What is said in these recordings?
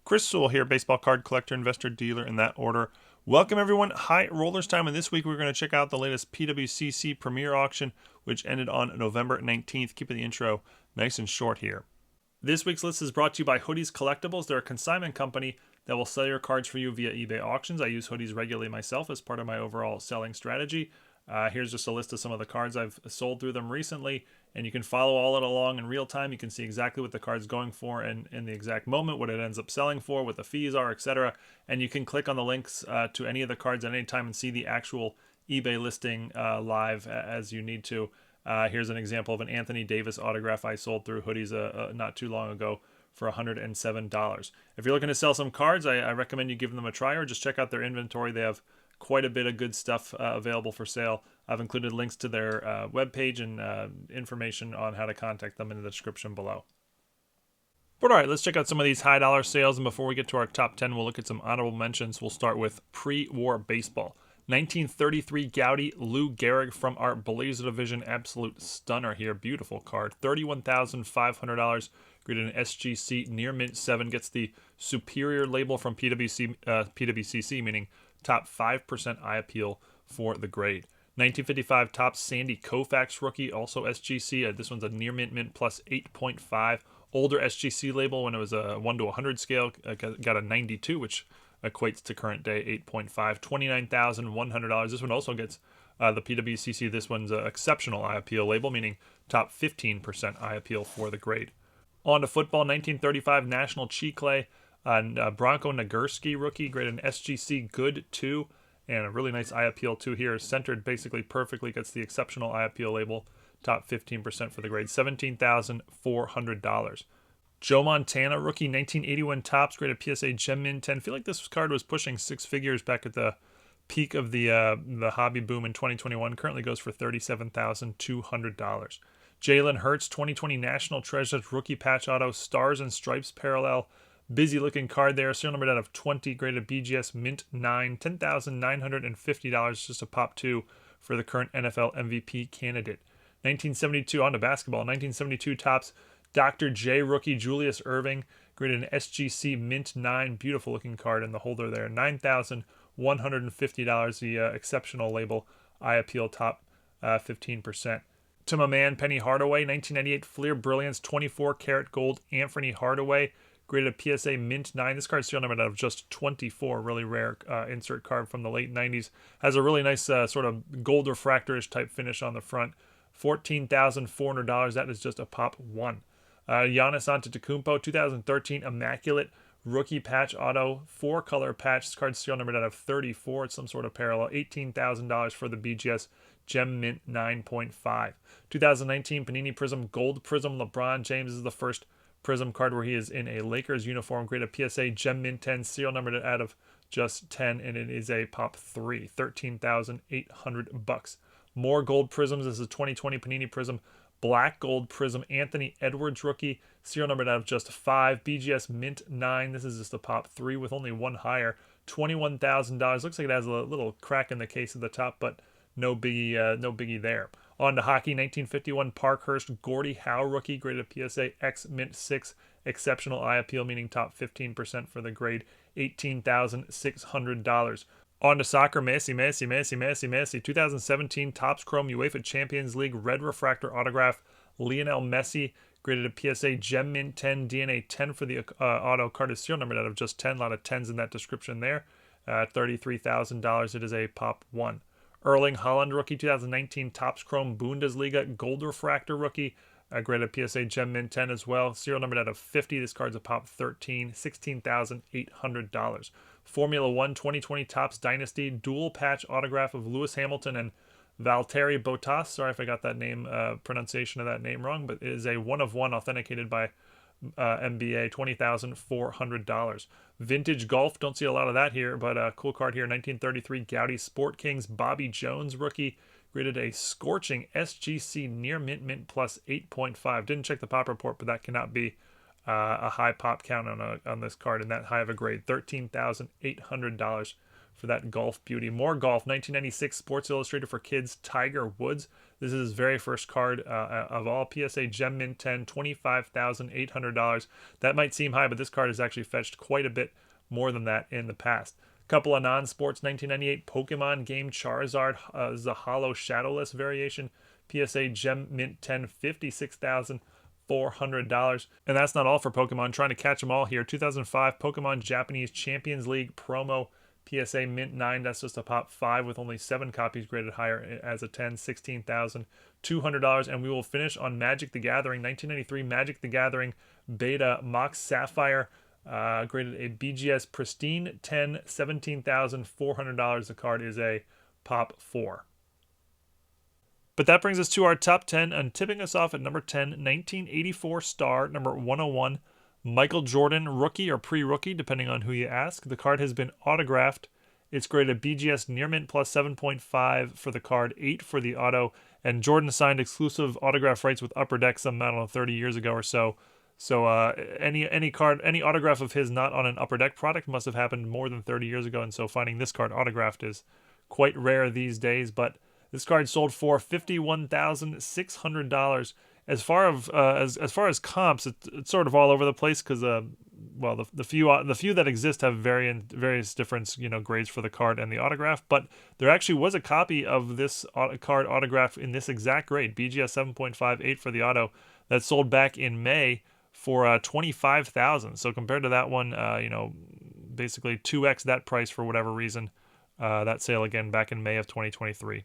Chris Sewall here, baseball card collector, investor, dealer in that order. Welcome everyone. High rollers time, and this week we're going to check out the latest Pwcc Premier auction, which ended on November 19th. Keeping the intro nice and short here. This week's list is brought to you by Hoodies Collectibles. They're a consignment company that will sell your cards for you via eBay auctions. I use hoodies regularly myself as part of my overall selling strategy. Here's just a list of some of the cards I've sold through them recently, and you can follow all it along in real time. You can see exactly what the card's going for and in the exact moment, what it ends up selling for, what the fees are, etc. And you can click on the links to any of the cards at any time and see the actual eBay listing live as you need to. Here's an example of an Anthony Davis autograph I sold through Hoodies not too long ago for $107. If you're looking to sell some cards, I recommend you give them a try or just check out their inventory. They have quite a bit of good stuff available for sale. I've included links to their webpage and information on how to contact them in the description below. But all right, let's check out some of these high dollar sales. And before we get to our top 10, we'll look at some honorable mentions. We'll start with pre-war baseball. 1933 Goudey Lou Gehrig from our Blazer division. Absolute stunner here. Beautiful card. $31,500. Graded an SGC near mint 7. Gets the superior label from PWCC, meaning top 5% eye appeal for the grade. 1955 Topps Sandy Koufax rookie, also SGC. This one's a near mint plus 8.5. Older SGC label when it was a 1 to 100 scale. Got a 92, which equates to current day 8.5. $29,100. This one also gets the PWCC. This one's an exceptional eye appeal label, meaning top 15% eye appeal for the grade. On to football. 1935 National Chicley. Bronco Nagurski rookie, graded an SGC good 2, and a really nice eye appeal 2 here, centered basically perfectly, gets the exceptional eye appeal label, top 15% for the grade, $17,400. Joe Montana rookie, 1981 Topps, graded PSA Gem Min 10. I feel like this card was pushing six figures back at the peak of the hobby boom in 2021. Currently goes for $37,200. Jalen Hurts, 2020 National Treasures rookie patch auto, Stars and Stripes parallel. Busy looking card there. Serial number out of 20, graded BGS Mint 9, $10,950, just a pop 2 for the current NFL MVP candidate. 1972, on to basketball. 1972 Topps Dr. J rookie Julius Erving, graded an SGC Mint 9, beautiful looking card in the holder there. $9,150, the exceptional label, eye appeal top 15%. To my man Penny Hardaway, 1998 Fleer Brilliance 24 karat gold Anthony Hardaway, graded a PSA Mint 9. This card's serial number out of just 24. Really rare insert card from the late 90s. Has a really nice sort of gold refractor-ish type finish on the front. $14,400. That is just a pop 1. Giannis Antetokounmpo, 2013 Immaculate rookie patch auto. 4-color patch. This card's serial number out of 34. It's some sort of parallel. $18,000 for the BGS Gem Mint 9.5. 2019 Panini Prizm Gold Prizm LeBron James is the first Prizm card where he is in a Lakers uniform, graded PSA Gem Mint 10, serial numbered out of just 10, and it is a pop 3, $13,800. More gold Prizms. This is 2020 Panini Prizm Black Gold Prizm Anthony Edwards rookie, serial numbered out of just 5, BGS Mint 9. This is just a pop 3 with only one higher, $21,000. Looks like it has a little crack in the case at the top, but no biggie there. On to hockey, 1951 Parkhurst Gordie Howe rookie, graded PSA X Mint 6, exceptional eye appeal, meaning top 15% for the grade, $18,600. On to soccer, Messi. 2017 Topps Chrome UEFA Champions League red refractor autograph, Lionel Messi, graded a PSA Gem Mint 10, DNA 10 for the auto. Card is serial numbered out of just 10, a lot of 10s in that description there, $33,000. It is a pop 1. Erling Haaland rookie, 2019 Topps Chrome Bundesliga gold refractor rookie, graded PSA Gem Mint 10 as well. Serial numbered out of 50. This card's a pop 13, $16,800. Formula 1 2020 Topps Dynasty dual patch autograph of Lewis Hamilton and Valtteri Bottas. Sorry if I got that name pronunciation of that name wrong, but it is a 1 of 1 authenticated by MBA, $20,400. Vintage golf, don't see a lot of that here, but a cool card here. 1933 Goudey Sport Kings Bobby Jones rookie, graded a scorching SGC near mint plus 8.5. Didn't check the pop report, but that cannot be a high pop count on this card in that high of a grade. $13,800 for that golf beauty. More golf. 1996 Sports Illustrated for Kids Tiger Woods. This is his very first card of all. PSA Gem Mint 10, $25,800. That might seem high, but this card has actually fetched quite a bit more than that in the past. Couple of non-sports, 1998 Pokemon game Charizard. This is a holo shadowless variation. PSA Gem Mint 10, $56,400. And that's not all for Pokemon. Trying to catch them all here. 2005 Pokemon Japanese Champions League promo. PSA Mint 9, that's just a pop 5 with only 7 copies graded higher as a 10, $16,200. And we will finish on Magic the Gathering, 1993 Magic the Gathering Beta Mox Sapphire, graded a BGS Pristine 10, $17,400. The card is a pop 4. But that brings us to our top 10, and tipping us off at number 10, 1984 Star, number 101. Michael Jordan, rookie or pre-rookie, depending on who you ask. The card has been autographed. It's graded BGS Near Mint plus 7.5 for the card, 8 for the auto. And Jordan signed exclusive autograph rights with Upper Deck some, I don't know, 30 years ago or so. So any autograph of his not on an Upper Deck product must have happened more than 30 years ago. And so finding this card autographed is quite rare these days. But this card sold for $51,600. As far as comps, it's sort of all over the place because the few that exist have various different grades for the card and the autograph. But there actually was a copy of this card autograph in this exact grade, BGS 7.58 for the auto, that sold back in May for $25,000. So compared to that one, basically 2x that price for whatever reason. That sale again back in May of 2023.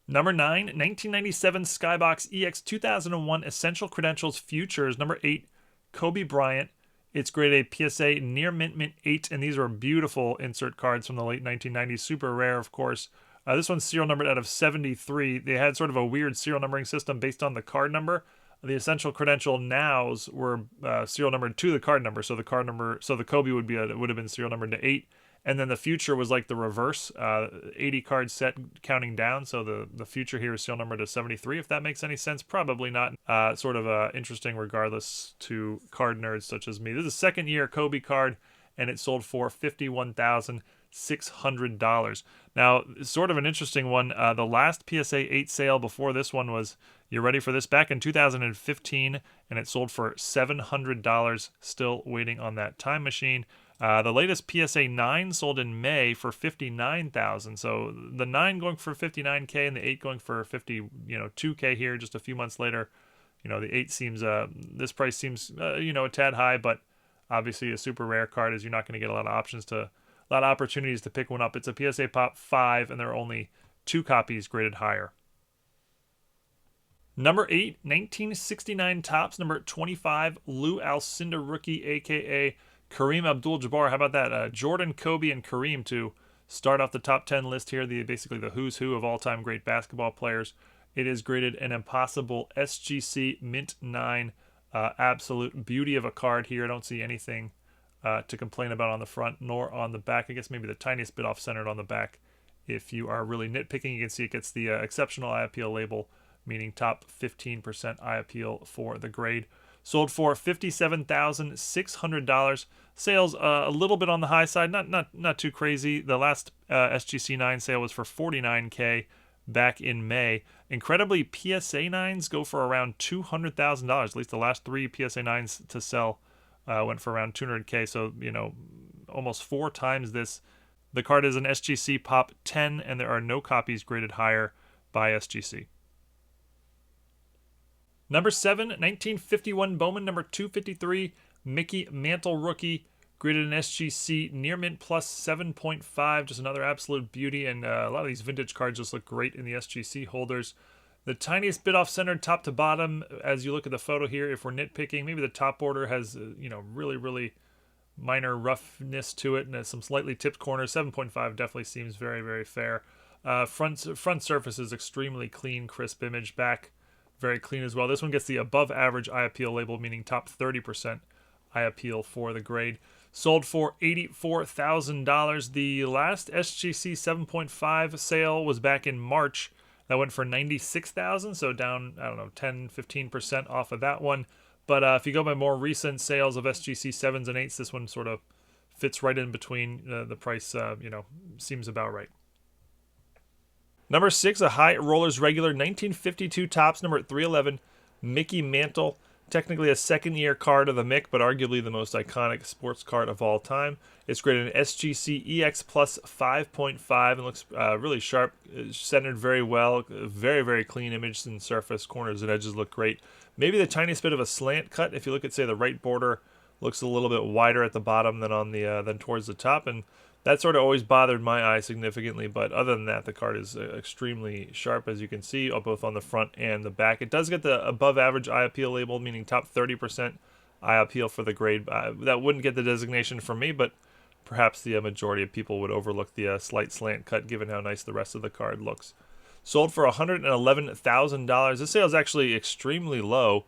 Number 9, 1997 Skybox EX 2001 Essential Credentials Futures. Number 8, Kobe Bryant. It's graded a PSA Near Mint 8, and these are beautiful insert cards from the late 1990s. Super rare, of course. This one's serial numbered out of 73. They had sort of a weird serial numbering system based on the card number. The Essential Credential Nows were serial numbered to the card number, so the Kobe would have been serial numbered to 8. And then the future was like the reverse, 80 card set counting down. So the future here is serial number to 73, if that makes any sense. Probably not. Sort of interesting regardless to card nerds such as me. This is a second year Kobe card, and it sold for $51,600. Now, sort of an interesting one. The last PSA 8 sale before this one was, you ready for this, back in 2015, and it sold for $700. Still waiting on that time machine. The latest PSA 9 sold in May for $59,000. So the 9 going for $59K and the 8 going for $2K here just a few months later. The 8 seems this price seems a tad high, but obviously a super rare card is you're not going to get a lot of opportunities to pick one up. It's a PSA Pop 5 and there are only 2 copies graded higher. Number 8, 1969 Topps, number 25, Lou Alcindor rookie, aka Kareem Abdul-Jabbar. How about that? Jordan, Kobe, and Kareem to start off the top 10 list here. Basically the who's who of all-time great basketball players. It is graded an impossible SGC Mint 9. Absolute beauty of a card here. I don't see anything to complain about on the front nor on the back. I guess maybe the tiniest bit off-centered on the back. If you are really nitpicking, you can see it gets the exceptional eye appeal label, meaning top 15% eye appeal for the grade. Sold for $57,600. Sales a little bit on the high side, not too crazy. The last SGC 9 sale was for $49K back in May. Incredibly, PSA 9s go for around $200,000. At least the last 3 PSA 9s to sell went for around $200K. So almost 4 times this. The card is an SGC Pop 10, and there are no copies graded higher by SGC. Number 7, 1951 Bowman, number 253, Mickey Mantle rookie, graded an SGC Near Mint plus 7.5, just another absolute beauty, and a lot of these vintage cards just look great in the SGC holders. The tiniest bit off-centered top to bottom, as you look at the photo here, if we're nitpicking, maybe the top border has, really minor roughness to it, and some slightly tipped corners. 7.5 definitely seems very, very fair. Front surface is extremely clean, crisp image. Back, very clean as well. This one gets the above average eye appeal label, meaning top 30% eye appeal for the grade. Sold for $84,000. The last SGC 7.5 sale was back in March. That went for $96,000, so down, 10-15% off of that one. But if you go by more recent sales of SGC 7s and 8s, this one sort of fits right in between. The price, seems about right. Number 6, a High Rollers regular 1952 Topps, number 311, Mickey Mantle. Technically a second-year card of the Mick, but arguably the most iconic sports card of all time. It's graded an SGC EX Plus 5.5 and looks really sharp, centered very well. Very, very clean image and surface. Corners and edges look great. Maybe the tiniest bit of a slant cut. If you look at, say, the right border, looks a little bit wider at the bottom than on the than towards the top, and that sort of always bothered my eye significantly, but other than that, the card is extremely sharp, as you can see, both on the front and the back. It does get the above average eye appeal label, meaning top 30% eye appeal for the grade. That wouldn't get the designation from me, but perhaps the majority of people would overlook the slight slant cut, given how nice the rest of the card looks. Sold for $111,000. This sale is actually extremely low.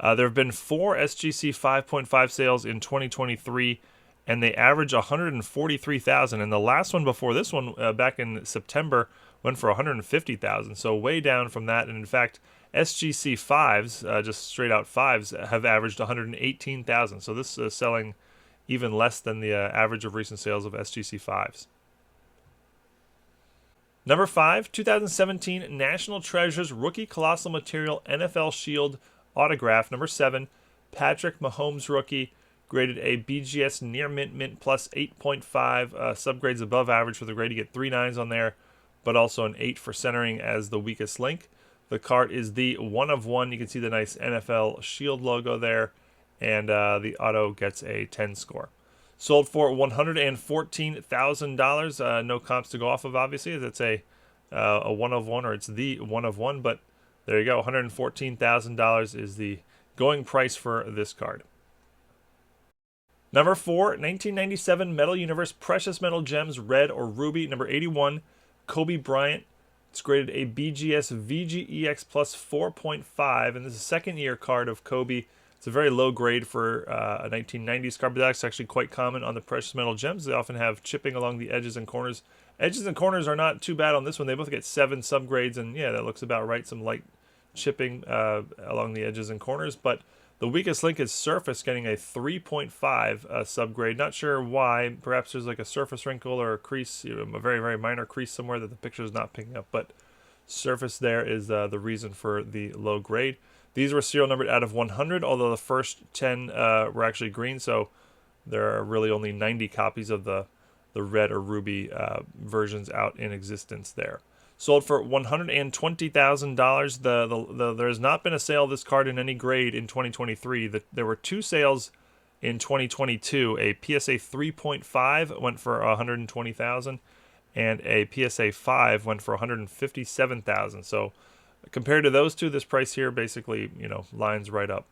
There have been 4 SGC 5.5 sales in 2023, and they average $143,000. And the last one before this one, back in September, went for $150,000. So way down from that. And in fact, SGC 5s, just straight out 5s, have averaged $118,000. So this is selling even less than the average of recent sales of SGC 5s. Number 5, 2017 National Treasures Rookie Colossal Material NFL Shield Autograph. Number 7, Patrick Mahomes rookie. Graded a BGS near mint plus 8.5, subgrades above average for the grade. You get 3 9s on there, but also an 8 for centering as the weakest link. The card is the 1 of 1. You can see the nice NFL Shield logo there, and the auto gets a 10 score. Sold for $114,000. No comps to go off of, obviously, as it's a 1 of 1, or it's the 1 of 1, but there you go. $114,000 is the going price for this card. Number 4, 1997 Metal Universe Precious Metal Gems Red or Ruby. Number 81, Kobe Bryant. It's graded a BGS VGEX plus 4.5, and this is a second-year card of Kobe. It's a very low grade for a 1990s card, but that's actually quite common on the Precious Metal Gems. They often have chipping along the edges and corners. Edges and corners are not too bad on this one. They both get 7 subgrades, and yeah, that looks about right. Some light chipping along the edges and corners, but the weakest link is surface, getting a 3.5 subgrade. Not sure why. Perhaps there's like a surface wrinkle or a crease, a very, very minor crease somewhere that the picture is not picking up. But surface there is the reason for the low grade. These were serial numbered out of 100, although the first 10 were actually green. So there are really only 90 copies of the red or ruby versions out in existence there. Sold for $120,000. There has not been a sale of this card in any grade in 2023. There were 2 sales in 2022. A PSA 3.5 went for $120,000, and a PSA 5 went for $157,000. So compared to those two, this price here basically, lines right up.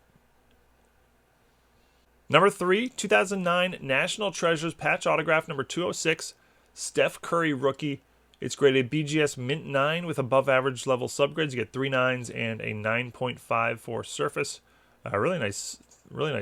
Number 3, 2009 National Treasures Patch Autograph number 206, Steph Curry rookie. It's graded BGS Mint 9 with above average level subgrades. You get 3 9s and a 9.5 for surface. Really nice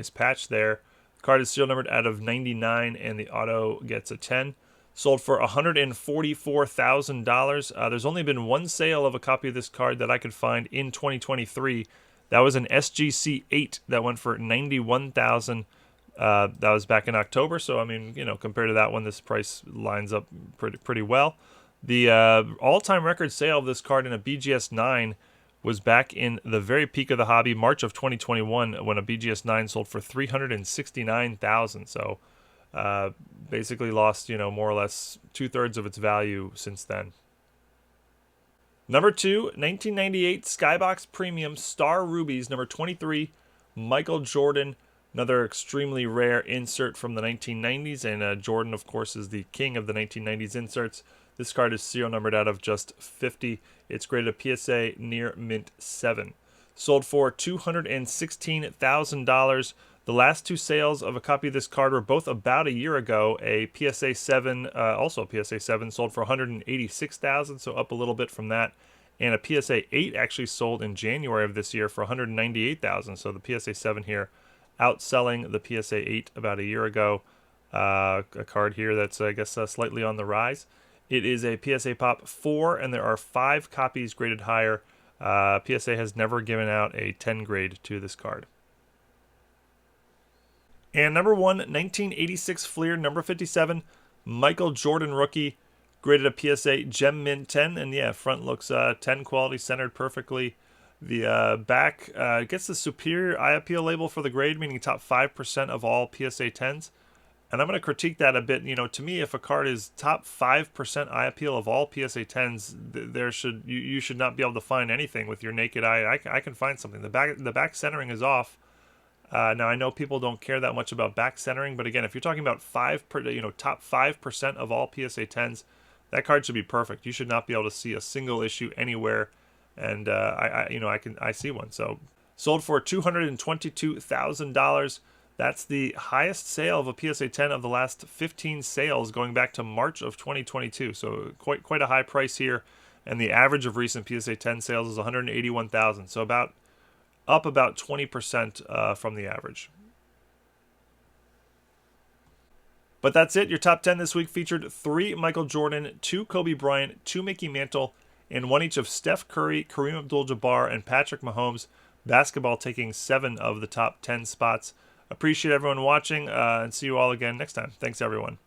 patch there. The card is serial numbered out of 99, and the auto gets a 10. Sold for $144,000. There's only been 1 sale of a copy of this card that I could find in 2023. That was an SGC 8 that went for $91,000. That was back in October. So I mean, compared to that one, this price lines up pretty well. The all-time record sale of this card in a BGS 9 was back in the very peak of the hobby, March of 2021, when a BGS 9 sold for $369,000. So basically lost, more or less 2/3 of its value since then. Number 2, 1998 Skybox Premium Star Rubies, number 23, Michael Jordan. Another extremely rare insert from the 1990s, and Jordan, of course, is the king of the 1990s inserts. This card is serial numbered out of just 50. It's graded a PSA near mint 7. Sold for $216,000. The last 2 sales of a copy of this card were both about a year ago. A PSA 7, also a PSA 7, sold for $186,000, so up a little bit from that. And a PSA 8 actually sold in January of this year for $198,000. So the PSA 7 here outselling the PSA 8 about a year ago. A card here that's, I guess, slightly on the rise. It is a PSA Pop 4, and there are 5 copies graded higher. PSA has never given out a 10 grade to this card. And number 1, 1986 Fleer, number 57, Michael Jordan rookie. Graded a PSA Gem Mint 10, and yeah, front looks 10 quality, centered perfectly. The back gets the superior eye appeal label for the grade, meaning top 5% of all PSA 10s. And I'm going to critique that a bit. You know, to me, if a card is top 5% eye appeal of all PSA 10s, you should not be able to find anything with your naked eye. I can find something. The back centering is off. Now I know people don't care that much about back centering, but again, if you're talking about top 5% of all PSA 10s, that card should be perfect. You should not be able to see a single issue anywhere, and I see one. So sold for $222,000. That's the highest sale of a PSA 10 of the last 15 sales going back to March of 2022. So quite a high price here, and the average of recent PSA 10 sales is $181,000. So up about 20% from the average. But that's it. Your top 10 this week featured 3 Michael Jordan, 2 Kobe Bryant, 2 Mickey Mantle, and 1 each of Steph Curry, Kareem Abdul-Jabbar, and Patrick Mahomes. Basketball taking 7 of the top 10 spots. Appreciate everyone watching, and see you all again next time. Thanks, everyone.